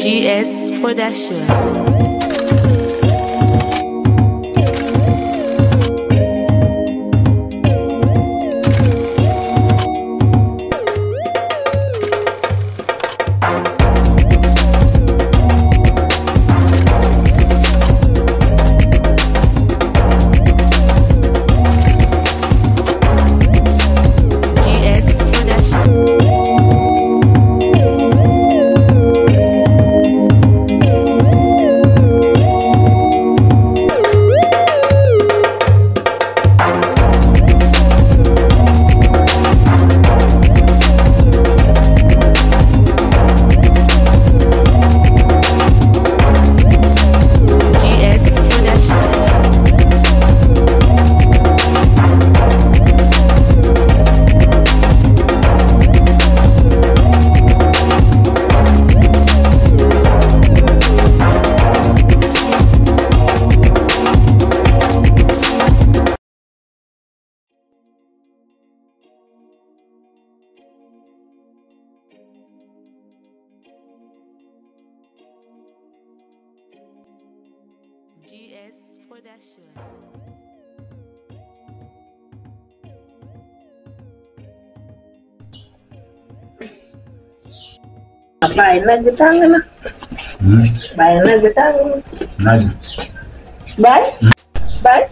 GS Production. GS Production. Baye naaj bi tàng na. Baye naaj bi tàng na. naaj. Baye. Baye.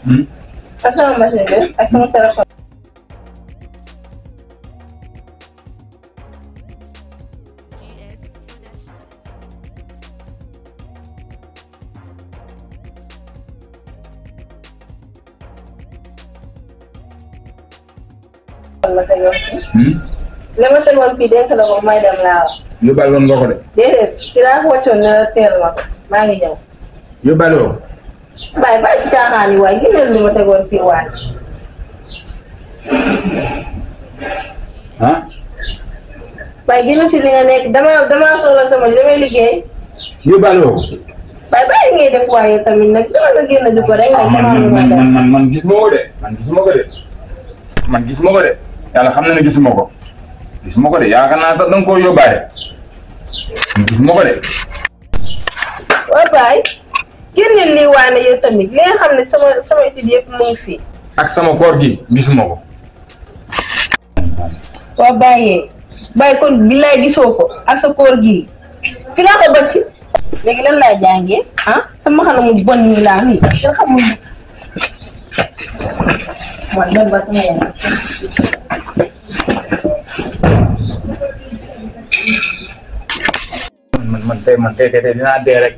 ak sama machine bi ak sama téléphone. li ma tegoon fii dénk la ko may dem laa wax. yóbbaale woon nga ko de. déedéet ci laa ko wàccoon ne la teel ma ko maa ngi ñëw. yóbbaale woo. Baye bàyyi si caaxaan yi waaye génneel li ma tegoon fii waay. ah. Baye génn si li nga nekk damaa soxla sama li damay liggéey. yóbbaale woo. Baye bàyyi ngay def waaye tamit nag dama la génn di ko rek. man gisuma ko de. man gisuma ko de. yàlla xam na ne gisuma ko. gisuma ko de yaakaar naa sax da nga koo yóbbaale. gisuma ko de. waaw Baye génneel lii waane yow tamit li nga xam ne sama étude yëpp mu ngi fii. ak sama koor gi gisuma ko. waaw Baye kon billaay gisoo ko ak sa koor gi fi laa ko bëcc léegi lan laay jàngee sama xana mu bon mi laa nii kenn xamul man dem ba sama yaay. man tey dinaa dee rek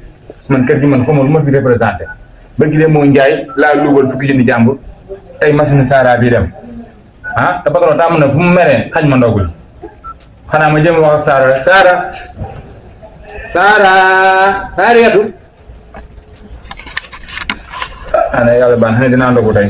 man kër gi man xaw ma lu ma fi représenté ba gi de moo njaay laa luubal fukki junni jàmbur tey machine Sara bii dem te patron tàmm na fu mu meree xañ ma ndogul xanaa ma jëm wax ak Sara rek Sara yatu xanaa yàlla baax na dinaa ndogu tey